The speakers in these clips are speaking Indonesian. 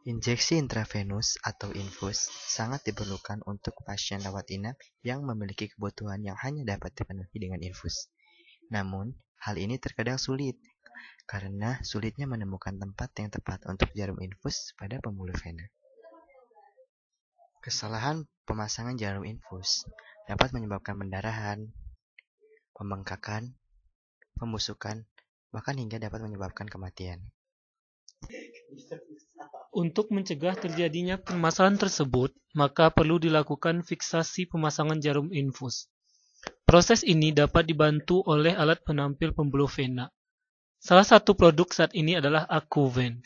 Injeksi intravenus atau infus sangat diperlukan untuk pasien rawat inap yang memiliki kebutuhan yang hanya dapat dipenuhi dengan infus. Namun, hal ini terkadang sulit karena sulitnya menemukan tempat yang tepat untuk jarum infus pada pembuluh vena. Kesalahan pemasangan jarum infus dapat menyebabkan pendarahan, pembengkakan, pembusukan, bahkan hingga dapat menyebabkan kematian. Untuk mencegah terjadinya permasalahan tersebut, maka perlu dilakukan fiksasi pemasangan jarum infus. Proses ini dapat dibantu oleh alat penampil pembuluh vena. Salah satu produk saat ini adalah Accuven.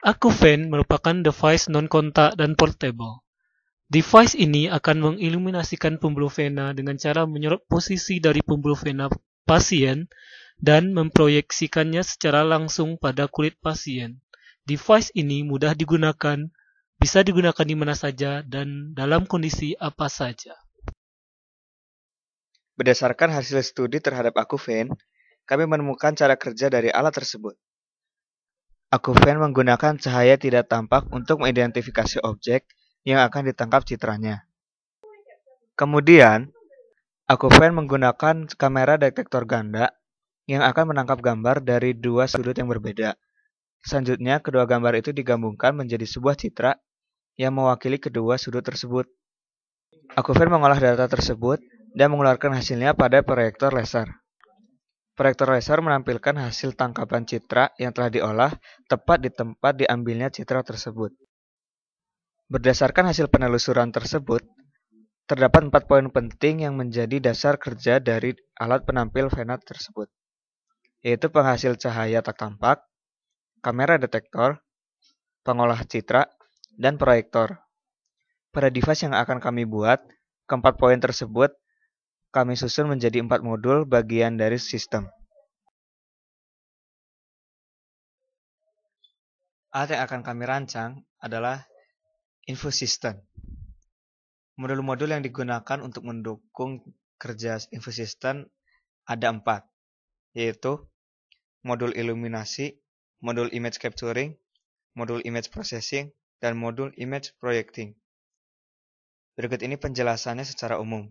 Accuven merupakan device non-kontak dan portable. Device ini akan mengiluminasikan pembuluh vena dengan cara menyorot posisi dari pembuluh vena pasien dan memproyeksikannya secara langsung pada kulit pasien. Device ini mudah digunakan, bisa digunakan di mana saja dan dalam kondisi apa saja. Berdasarkan hasil studi terhadap Accuven, kami menemukan cara kerja dari alat tersebut. Accuven menggunakan cahaya tidak tampak untuk mengidentifikasi objek yang akan ditangkap citranya. Kemudian, Accuven menggunakan kamera detektor ganda yang akan menangkap gambar dari dua sudut yang berbeda. Selanjutnya, kedua gambar itu digabungkan menjadi sebuah citra yang mewakili kedua sudut tersebut. Accuven mengolah data tersebut dan mengeluarkan hasilnya pada proyektor laser. Proyektor laser menampilkan hasil tangkapan citra yang telah diolah tepat di tempat diambilnya citra tersebut. Berdasarkan hasil penelusuran tersebut, terdapat 4 poin penting yang menjadi dasar kerja dari alat penampil vena tersebut, yaitu penghasil cahaya tak tampak, kamera detektor, pengolah citra, dan proyektor. Pada device yang akan kami buat, keempat poin tersebut kami susun menjadi 4 modul bagian dari sistem. Alat yang akan kami rancang adalah infus system. Modul-modul yang digunakan untuk mendukung kerja infus system ada 4, yaitu modul iluminasi, modul image capturing, modul image processing, dan modul image projecting. Berikut ini penjelasannya secara umum.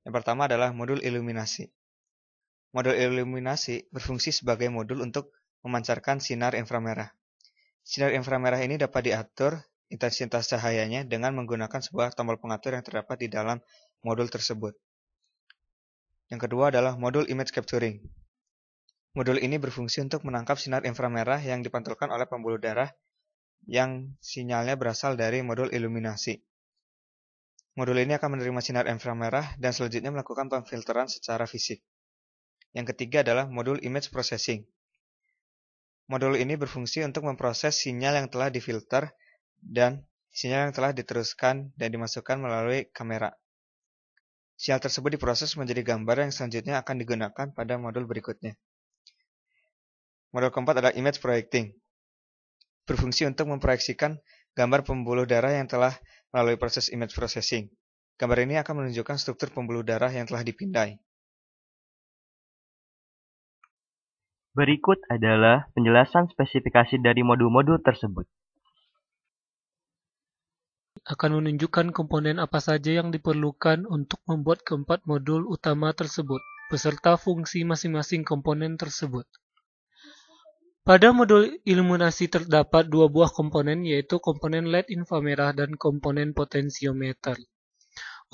Yang pertama adalah modul iluminasi. Modul iluminasi berfungsi sebagai modul untuk memancarkan sinar inframerah. Sinar inframerah ini dapat diatur intensitas cahayanya dengan menggunakan sebuah tombol pengatur yang terdapat di dalam modul tersebut. Yang kedua adalah modul image capturing. Modul ini berfungsi untuk menangkap sinar inframerah yang dipantulkan oleh pembuluh darah yang sinyalnya berasal dari modul iluminasi. Modul ini akan menerima sinar inframerah dan selanjutnya melakukan pemfilteran secara fisik. Yang ketiga adalah modul image processing. Modul ini berfungsi untuk memproses sinyal yang telah difilter dan sinyal yang telah diteruskan dan dimasukkan melalui kamera. Sinyal tersebut diproses menjadi gambar yang selanjutnya akan digunakan pada modul berikutnya. Modul keempat adalah image projecting. Berfungsi untuk memproyeksikan gambar pembuluh darah yang telah melalui proses image processing. Gambar ini akan menunjukkan struktur pembuluh darah yang telah dipindai. Berikut adalah penjelasan spesifikasi dari modul-modul tersebut. Akan menunjukkan komponen apa saja yang diperlukan untuk membuat keempat modul utama tersebut, beserta fungsi masing-masing komponen tersebut. Pada modul iluminasi terdapat dua buah komponen, yaitu komponen LED inframerah dan komponen potensiometer.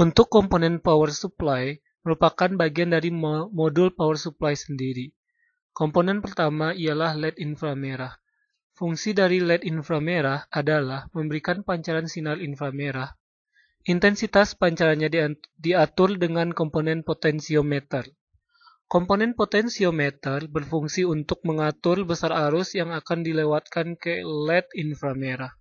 Untuk komponen power supply, merupakan bagian dari modul power supply sendiri. Komponen pertama ialah LED inframerah. Fungsi dari LED inframerah adalah memberikan pancaran sinar inframerah. Intensitas pancarannya diatur dengan komponen potensiometer. Komponen potensiometer berfungsi untuk mengatur besar arus yang akan dilewatkan ke LED inframerah.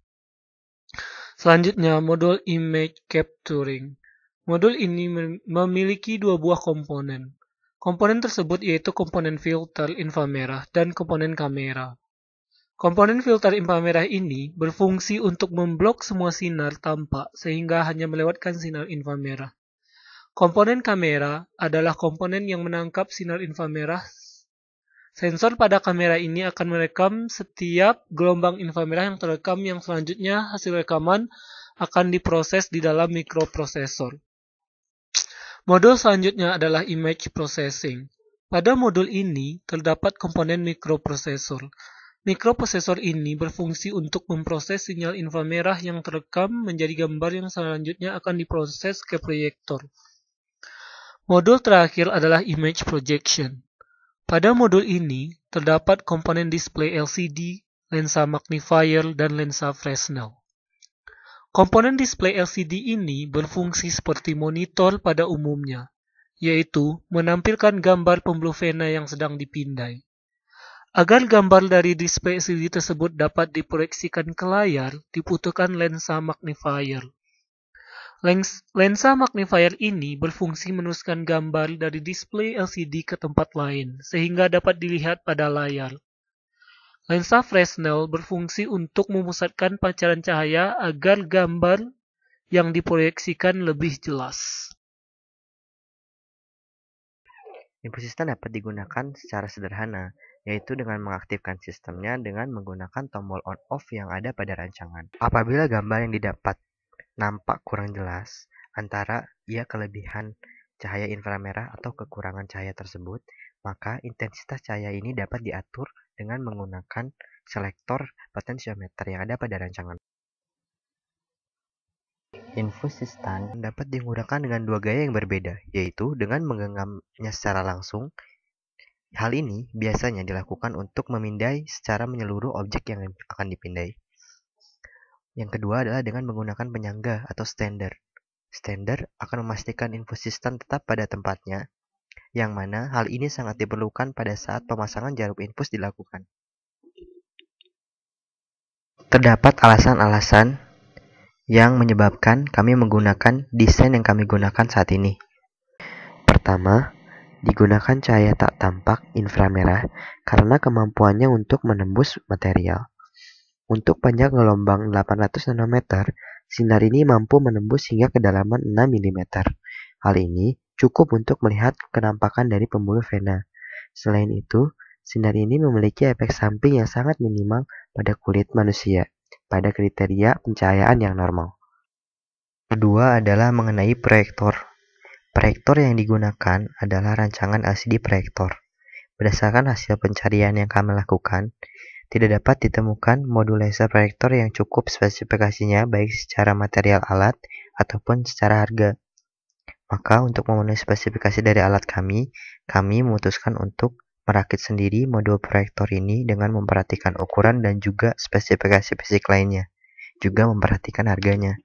Selanjutnya, modul image capturing. Modul ini memiliki dua buah komponen. Komponen tersebut yaitu komponen filter inframerah dan komponen kamera. Komponen filter inframerah ini berfungsi untuk memblok semua sinar tampak sehingga hanya melewatkan sinar inframerah. Komponen kamera adalah komponen yang menangkap sinar inframerah Sensor pada kamera ini akan merekam setiap gelombang inframerah yang terekam, yang selanjutnya hasil rekaman akan diproses di dalam mikroprosesor. Modul selanjutnya adalah image processing. Pada modul ini terdapat komponen mikroprosesor. Mikroprosesor ini berfungsi untuk memproses sinyal inframerah yang terekam menjadi gambar yang selanjutnya akan diproses ke proyektor. Modul terakhir adalah image projection. Pada modul ini terdapat komponen display LCD, lensa magnifier, dan lensa Fresnel. Komponen display LCD ini berfungsi seperti monitor pada umumnya, yaitu menampilkan gambar pembuluh vena yang sedang dipindai. Agar gambar dari display LCD tersebut dapat diproyeksikan ke layar, dibutuhkan lensa magnifier. Lensa magnifier ini berfungsi meneruskan gambar dari display LCD ke tempat lain, sehingga dapat dilihat pada layar. Lensa Fresnel berfungsi untuk memusatkan pancaran cahaya agar gambar yang diproyeksikan lebih jelas. Infus system dapat digunakan secara sederhana, yaitu dengan mengaktifkan sistemnya dengan menggunakan tombol on-off yang ada pada rancangan. Apabila gambar yang didapat nampak kurang jelas, antara ia kelebihan cahaya inframerah atau kekurangan cahaya tersebut, maka intensitas cahaya ini dapat diatur dengan menggunakan selektor potensiometer yang ada pada rancangan. Infus system dapat digunakan dengan dua gaya yang berbeda, yaitu dengan menggenggamnya secara langsung. Hal ini biasanya dilakukan untuk memindai secara menyeluruh objek yang akan dipindai. Yang kedua adalah dengan menggunakan penyangga atau stander. Stander akan memastikan infus system tetap pada tempatnya, yang mana hal ini sangat diperlukan pada saat pemasangan jarum infus dilakukan. Terdapat alasan-alasan yang menyebabkan kami menggunakan desain yang kami gunakan saat ini. Pertama, digunakan cahaya tak tampak inframerah karena kemampuannya untuk menembus material. Untuk panjang gelombang 800 nanometer, sinar ini mampu menembus hingga kedalaman 6 mm. Hal ini cukup untuk melihat kenampakan dari pembuluh vena. Selain itu, sinar ini memiliki efek samping yang sangat minimal pada kulit manusia, pada kriteria pencahayaan yang normal. Kedua adalah mengenai proyektor. Proyektor yang digunakan adalah rancangan LCD proyektor. Berdasarkan hasil pencarian yang kami lakukan, tidak dapat ditemukan modul laser proyektor yang cukup spesifikasinya baik secara material alat ataupun secara harga. Maka untuk memenuhi spesifikasi dari alat kami memutuskan untuk merakit sendiri modul proyektor ini dengan memperhatikan ukuran dan juga spesifikasi fisik lainnya, juga memperhatikan harganya.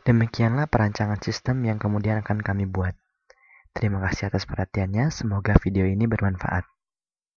Demikianlah perancangan sistem yang kemudian akan kami buat. Terima kasih atas perhatiannya, semoga video ini bermanfaat.